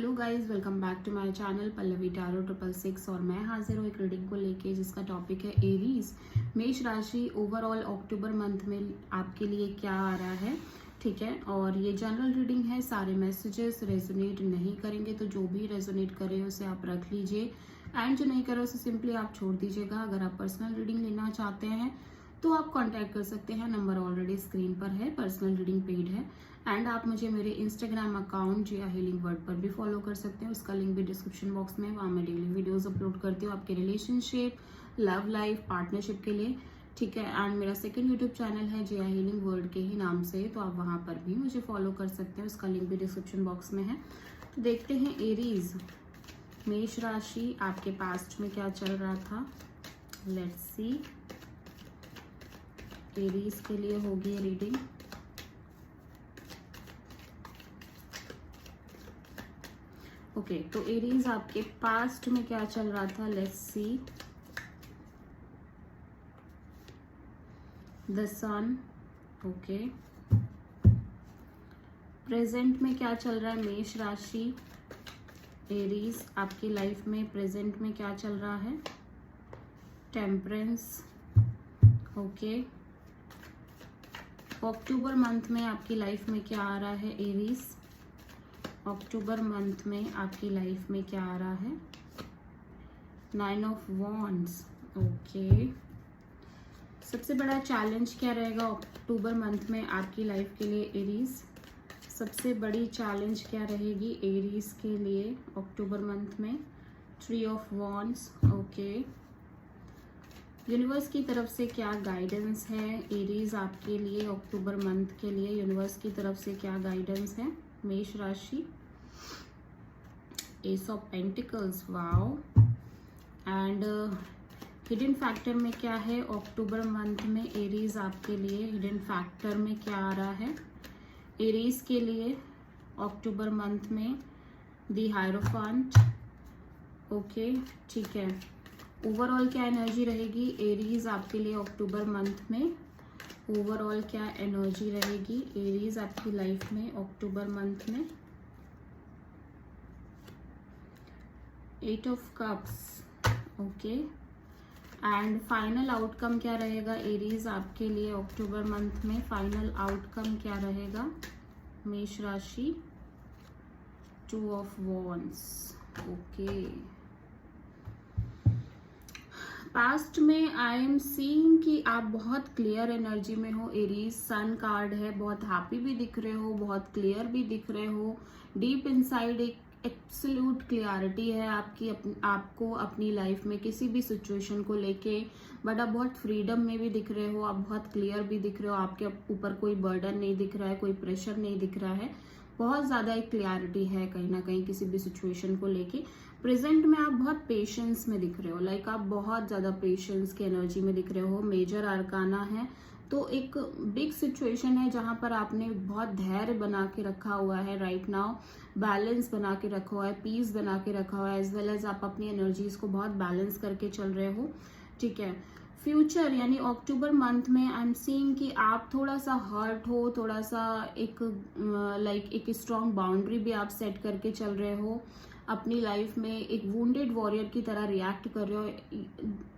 Hello guys, welcome back to my channel Pallavi tarot 666 और मैं हाजिर हूँ एक रीडिंग को लेके जिसका टॉपिक है एरीज मेष राशि। ओवरऑल अक्टूबर मंथ में आपके लिए क्या आ रहा है, ठीक है। और ये जनरल रीडिंग है, सारे मैसेजेस रेजोनेट नहीं करेंगे, तो जो भी रेजोनेट करे उसे आप रख लीजिए एंड जो नहीं करे उसे सिंपली आप छोड़ दीजिएगा। अगर आप पर्सनल रीडिंग लेना चाहते हैं तो आप कांटेक्ट कर सकते हैं, नंबर ऑलरेडी स्क्रीन पर है, पर्सनल रीडिंग पेड है। एंड आप मुझे मेरे इंस्टाग्राम अकाउंट जिया हीलिंग वर्ड पर भी फॉलो कर सकते हैं, उसका लिंक भी डिस्क्रिप्शन बॉक्स में। वहाँ मैं डेली वीडियोस अपलोड करती हूँ आपके रिलेशनशिप, लव लाइफ, पार्टनरशिप के लिए, ठीक है। एंड मेरा सेकंड यूट्यूब चैनल है जिया हीलिंग वर्ड के ही नाम से, तो आप वहाँ पर भी मुझे फॉलो कर सकते हैं, उसका लिंक भी डिस्क्रिप्शन बॉक्स में है। तो देखते हैं एरीज मेष राशि आपके पास्ट में क्या चल रहा था। लेट्स सी, एरीज के लिए होगी रीडिंग। ओके, तो एरीज आपके पास्ट में क्या चल रहा था, let's see. The sun, okay. Present में क्या चल रहा है मेष राशि, एरीज आपकी लाइफ में प्रेजेंट में क्या चल रहा है। Temperance, okay. अक्टूबर मंथ में आपकी लाइफ में क्या आ रहा है एरीज, अक्टूबर मंथ में आपकी लाइफ में क्या आ रहा है। 9 ऑफ वॉन्ड्स, ओके। सबसे बड़ा चैलेंज क्या रहेगा अक्टूबर मंथ में आपकी लाइफ के लिए एरीज, सबसे बड़ी चैलेंज क्या रहेगी एरीज के लिए अक्टूबर मंथ में। 3 ऑफ वॉन्ड्स, ओके। यूनिवर्स की तरफ से क्या गाइडेंस है एरीज आपके लिए अक्टूबर मंथ के लिए, यूनिवर्स की तरफ से क्या गाइडेंस है मेष राशि। S of pentacles, wow. And hidden factor में क्या है अक्टूबर मंथ में एरीज आपके लिए, हिडन फैक्टर में क्या आ रहा है एरीज के लिए अक्टूबर मंथ में। द हायरोफेंट, ओके, ठीक है। ओवरऑल क्या एनर्जी रहेगी एरीज आपके लिए अक्टूबर मंथ में, ओवरऑल क्या एनर्जी रहेगी एरीज आपकी लाइफ में अक्टूबर मंथ में। 8 of cups, okay. And final outcome क्या रहेगा एरीज आपके लिए अक्टूबर मंथ में, फाइनल आउटकम क्या रहेगा मेष राशि। 2 ऑफ वॉन्ड्स, ओके। पास्ट में आई एम सीइंग कि आप बहुत क्लियर एनर्जी में हो एरीज, सन कार्ड है, बहुत हैप्पी भी दिख रहे हो, बहुत क्लियर भी दिख रहे हो। डीप इनसाइड एक एब्सोल्यूट क्लियरिटी है आपकी आपको अपनी लाइफ में किसी भी सिचुएशन को लेके, बट आप बहुत फ्रीडम में भी दिख रहे हो, आप बहुत क्लियर भी दिख रहे हो, आपके ऊपर कोई बर्डन नहीं दिख रहा है, कोई प्रेशर नहीं दिख रहा है, बहुत ज्यादा एक क्लियरिटी है कहीं ना कहीं किसी भी सिचुएशन को लेके। प्रेजेंट में आप बहुत पेशेंस में दिख रहे हो, लाइक आप बहुत ज्यादा पेशेंस की एनर्जी में दिख रहे हो। मेजर आर्काना है, तो एक बिग सिचुएशन है जहां पर आपने बहुत धैर्य बना के रखा हुआ है राइट नाउ, बैलेंस बना के रखा हुआ है, पीस बना के रखा हुआ है, एज वेल एज आप अपनी एनर्जीज को बहुत बैलेंस करके चल रहे हो, ठीक है। फ्यूचर यानी अक्टूबर मंथ में आई एम सीइंग कि आप थोड़ा सा हर्ट हो, थोड़ा सा एक लाइक एक स्ट्रॉन्ग बाउंड्री भी आप सेट करके चल रहे हो अपनी लाइफ में, एक वुंडेड वॉरियर की तरह रिएक्ट कर रहे हो,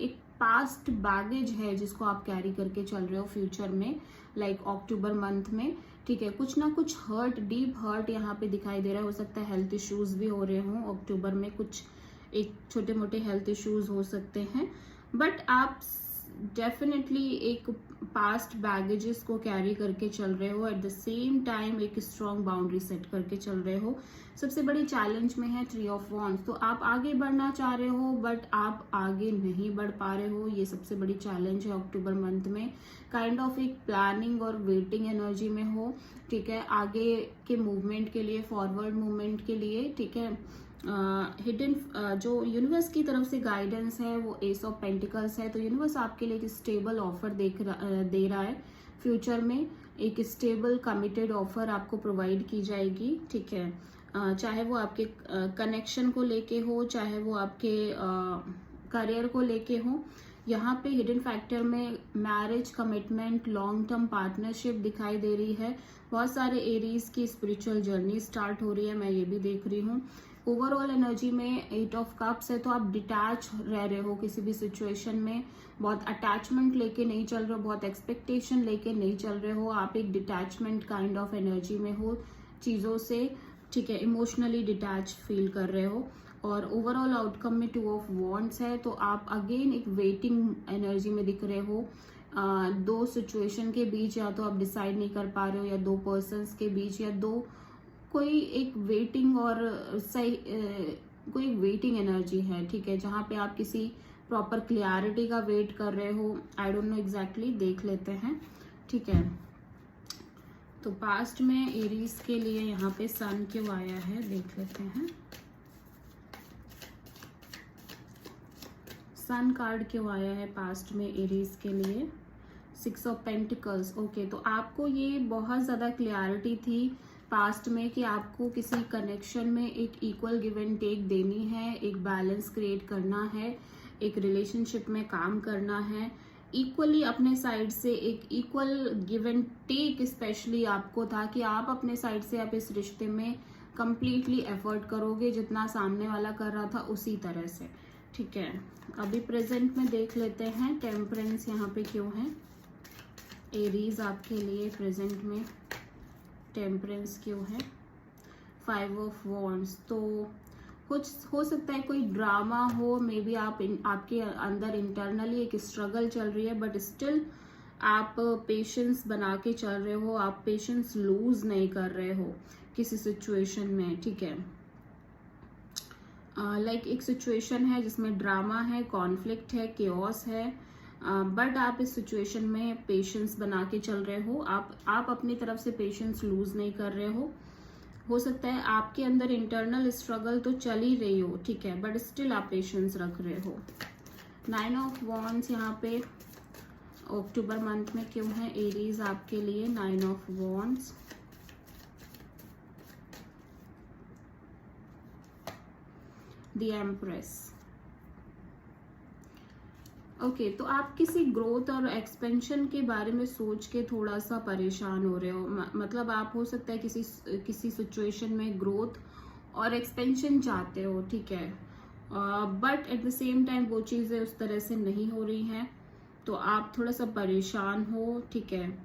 एक पास्ट बैगेज है जिसको आप कैरी करके चल रहे हो फ्यूचर में, लाइक अक्टूबर मंथ में, ठीक है। कुछ ना कुछ हर्ट, डीप हर्ट यहाँ पे दिखाई दे रहा है, हो सकता है हेल्थ इश्यूज भी हो रहे हो अक्टूबर में, कुछ एक छोटे मोटे हेल्थ इश्यूज हो सकते हैं, बट आप डेफिनेटली एक पास्ट बैगेजेस को कैरी करके चल रहे हो, एट द सेम टाइम एक स्ट्रॉन्ग बाउंड्री सेट करके चल रहे हो। सबसे बड़ी चैलेंज में है 3 ऑफ वॉन्ड्स, तो आप आगे बढ़ना चाह रहे हो बट आप आगे नहीं बढ़ पा रहे हो, ये सबसे बड़ी चैलेंज है अक्टूबर मंथ में। काइंड ऑफ एक प्लानिंग और वेटिंग एनर्जी में हो, ठीक है, आगे के मूवमेंट के लिए, फॉरवर्ड मूवमेंट के लिए, ठीक है। हिडन जो यूनिवर्स की तरफ से गाइडेंस है वो एस ऑफ पेंटिकल्स है, तो यूनिवर्स आपके लिए एक स्टेबल ऑफर दे रहा है फ्यूचर में, एक स्टेबल कमिटेड ऑफर आपको प्रोवाइड की जाएगी, ठीक है। चाहे वो आपके कनेक्शन को लेके हो, चाहे वो आपके करियर को लेके हो, यहाँ पे हिडन फैक्टर में marriage, commitment, long term partnership दिखाई दे रही है। बहुत सारे एरीज की स्पिरिचुअल जर्नी स्टार्ट हो रही है, मैं ये भी देख रही हूँ। ओवरऑल एनर्जी में 8 ऑफ कप्स है, तो आप डिटैच रह रहे हो किसी भी सिचुएशन में, बहुत अटैचमेंट लेके नहीं चल रहे हो, बहुत एक्सपेक्टेशन लेके नहीं चल रहे हो, आप एक डिटैचमेंट काइंड ऑफ एनर्जी में हो चीज़ों से, ठीक है, इमोशनली डिटैच फील कर रहे हो। और ओवरऑल आउटकम में 2 ऑफ वॉन्ड्स है, तो आप अगेन एक वेटिंग एनर्जी में दिख रहे हो। दो सिचुएशन के बीच या तो आप डिसाइड नहीं कर पा रहे हो, या दो पर्सन्स के बीच, या दो कोई एक वेटिंग और सही कोई वेटिंग एनर्जी है, ठीक है, जहाँ पे आप किसी प्रॉपर क्लियरिटी का वेट कर रहे हो। आई डोंट नो एग्जैक्टली, देख लेते हैं, ठीक है। तो पास्ट में एरीज के लिए यहाँ पे सन क्यों आया है, देख लेते हैं। सन कार्ड क्यों आया है पास्ट में एरीज के लिए। 6 ऑफ पेंटिकल्स, ओके, तो आपको ये बहुत ज़्यादा क्लियरिटी थी पास्ट में कि आपको किसी कनेक्शन में एक इक्वल गिव एंड टेक देनी है, एक बैलेंस क्रिएट करना है, एक रिलेशनशिप में काम करना है, इक्वली अपने साइड से एक equal give and take specially आपको था कि आप अपने साइड से आप इस रिश्ते में कंप्लीटली एफर्ट करोगे, जितना सामने वाला कर रहा था उसी तरह से, ठीक है। अभी प्रेजेंट में देख लेते हैं टेम्परेंस यहाँ पे क्यों है एरीज आपके लिए प्रेजेंट में, टेम्परेंस क्यों है। 5 ऑफ वॉन्ड्स, तो कुछ हो सकता है कोई ड्रामा हो, मे बी आपके अंदर इंटरनली एक स्ट्रगल चल रही है, बट स्टिल आप पेशेंस बना के चल रहे हो, आप पेशेंस लूज नहीं कर रहे हो किसी सिचुएशन में, ठीक है। लाइक एक सिचुएशन है जिसमें ड्रामा है, कॉन्फ्लिक्ट है, केओस है, बट आप इस सिचुएशन में पेशेंस बना के चल रहे हो, आप अपनी तरफ से पेशेंस लूज नहीं कर रहे हो सकता है आपके अंदर इंटरनल स्ट्रगल तो चल ही रही हो, ठीक है, बट स्टिल आप पेशेंस रख रहे हो। 9 ऑफ वॉन्ड्स यहाँ पे अक्टूबर मंथ में क्यों है एरीज आपके लिए। 9 of wands, the empress, okay, तो आप किसी ग्रोथ और एक्सपेंशन के बारे में सोच के थोड़ा सा परेशान हो रहे हो, मतलब आप हो सकता है किसी सिचुएशन में ग्रोथ और एक्सपेंशन चाहते हो, ठीक है, but at the same time वो चीज़ें उस तरह से नहीं हो रही हैं, तो आप थोड़ा सा परेशान हो, ठीक है,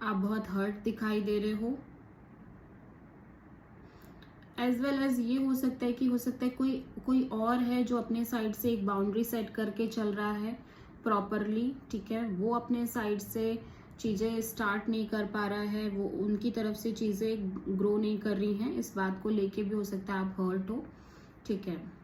आप बहुत हर्ट दिखाई दे रहे हो। एज वेल एज ये हो सकता है कोई और है जो अपने साइड से एक बाउंड्री सेट करके चल रहा है प्रॉपरली, ठीक है, वो अपने साइड से चीज़ें स्टार्ट नहीं कर पा रहा है, वो उनकी तरफ से चीज़ें ग्रो नहीं कर रही हैं, इस बात को लेके भी हो सकता है आप हर्ट हो, ठीक है।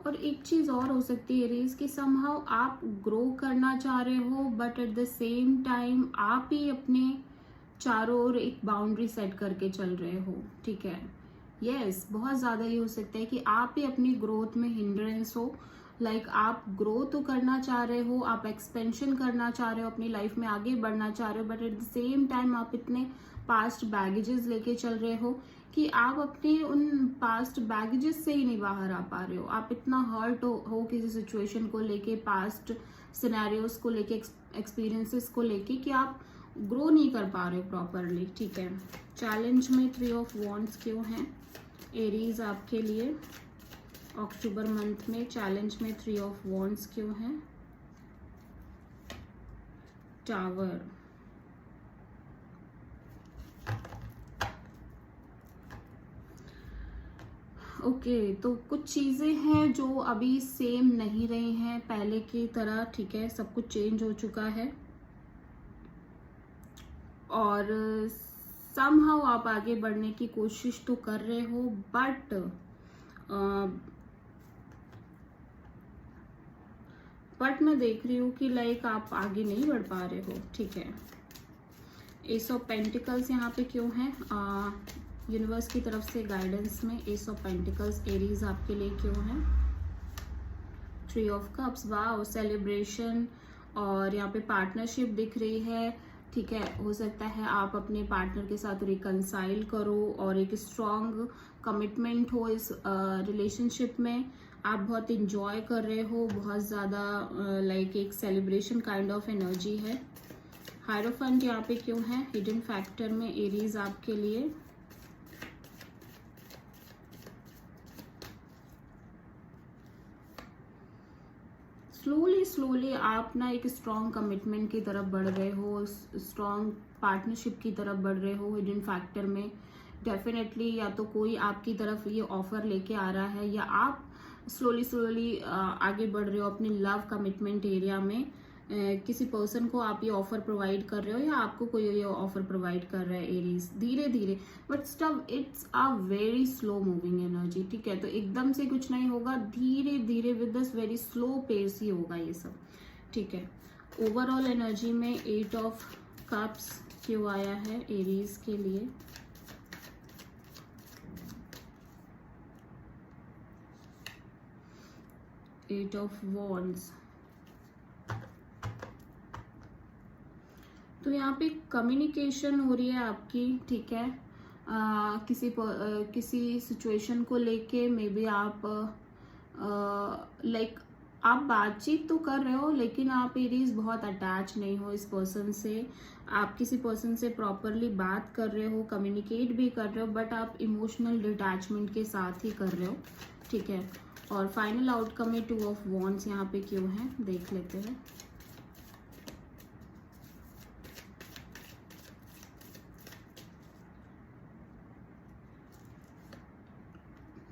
और एक चीज और हो सकती है एरीज कि समहाउ आप ग्रो करना चाह रहे हो, but at the same time आप ही अपने चारों ओर एक बाउंड्री सेट करके चल रहे हो, ठीक है। यस, बहुत ज्यादा ये हो सकता है कि आप ही अपनी ग्रोथ में हिंड्रेंस हो, लाइक आप ग्रो तो करना चाह रहे हो, आप एक्सपेंशन करना चाह रहे हो, अपनी लाइफ में आगे बढ़ना चाह रहे हो, but at the same time आप इतने पास्ट बैगेजेस लेके चल रहे हो कि आप अपने उन पास्ट बैगेजेस से ही नहीं बाहर आ पा रहे हो, आप इतना हर्ट हो किसी सिचुएशन को लेके, पास्ट सिनेरियोस को लेके, एक्सपीरियंसेस को लेके, कि आप ग्रो नहीं कर पा रहे हो प्रॉपरली, ठीक है। चैलेंज में 3 ऑफ वॉन्ड्स क्यों है एरीज आपके लिए अक्टूबर मंथ में, चैलेंज में 3 ऑफ वॉन्ड्स क्यों है। टावर, ओके, तो कुछ चीजें हैं जो अभी सेम नहीं रही हैं पहले की तरह, ठीक है, सब कुछ चेंज हो चुका है, और समहाउ आप आगे बढ़ने की कोशिश तो कर रहे हो, बट मैं देख रही हूँ कि लाइक आप आगे नहीं बढ़ पा रहे हो, ठीक है। एस ऑफ पेंटिकल्स यहाँ पे क्यों है यूनिवर्स की तरफ से गाइडेंस में, एस ऑफ पेंटिकल्स एरीज आपके लिए क्यों है। 3 ऑफ कप्स, वाओ, सेलिब्रेशन, और यहाँ पे पार्टनरशिप दिख रही है, ठीक है, हो सकता है आप अपने पार्टनर के साथ रिकंसाइल करो और एक स्ट्रॉन्ग कमिटमेंट हो इस रिलेशनशिप में, आप बहुत इंजॉय कर रहे हो, बहुत ज़्यादा लाइक एक सेलिब्रेशन काइंड ऑफ एनर्जी है। हायरोफेंट यहाँ पे क्यों है हिडन फैक्टर में एरीज आपके लिए? स्लोली आप ना एक स्ट्रॉन्ग कमिटमेंट की तरफ बढ़ रहे हो, स्ट्रॉन्ग पार्टनरशिप की तरफ बढ़ रहे हो। हिडन फैक्टर में डेफिनेटली या तो कोई आपकी तरफ ये ऑफर लेके आ रहा है, या आप स्लोली आगे बढ़ रहे हो अपने लव कमिटमेंट एरिया में। किसी पर्सन को आप ये ऑफर प्रोवाइड कर रहे हो, या आपको कोई ये ऑफर प्रोवाइड कर रहा है एरीज, धीरे धीरे। But stuff it's a very slow moving energy, ठीक है? तो एकदम से कुछ नहीं होगा, धीरे धीरे with this very slow pace ही होगा ये सब, ठीक है? ओवरऑल एनर्जी में 8 ऑफ कप्स क्यों आया है एरीज के लिए? Eight of wands. तो यहाँ पे कम्युनिकेशन हो रही है आपकी, ठीक है? किसी सिचुएशन को लेके मे बी आप लाइक आप बातचीत तो कर रहे हो, लेकिन आप एरीज बहुत अटैच नहीं हो इस पर्सन से। आप किसी पर्सन से प्रॉपरली बात कर रहे हो, कम्युनिकेट भी कर रहे हो, बट आप इमोशनल डिटैचमेंट के साथ ही कर रहे हो, ठीक है? और फाइनल आउटकम में 2 ऑफ वॉन्ड्स यहाँ पे क्यों है देख लेते हैं।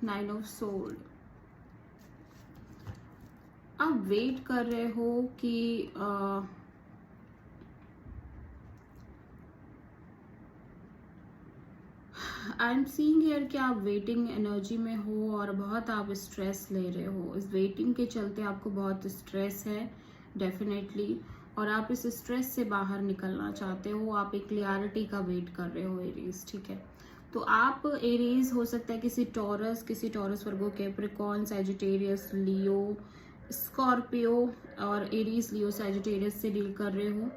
Nine of sword. आप वेट कर रहे हो कि आई एम सीइंग हियर कि आप वेटिंग एनर्जी में हो और बहुत आप स्ट्रेस ले रहे हो। इस वेटिंग के चलते आपको बहुत स्ट्रेस है डेफिनेटली, और आप इस स्ट्रेस से बाहर निकलना चाहते हो। आप एक क्लियरिटी का वेट कर रहे हो एरीज, ठीक है? तो आप एरीज हो सकता है किसी टॉरस वर्गो, कैप्रिकॉर्न, सैजिटेरियस, लियो, स्कॉर्पियो और एरीज लियो सैजिटेरियस से डील कर रहे हो।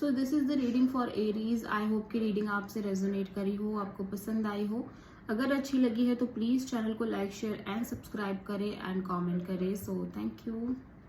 So this is the reading for Aries. I hope कि रीडिंग आपसे रेजोनेट करी हो, आपको पसंद आई हो। अगर अच्छी लगी है तो प्लीज़ चैनल को लाइक, शेयर एंड सब्सक्राइब करें एंड कमेंट करें। So thank you.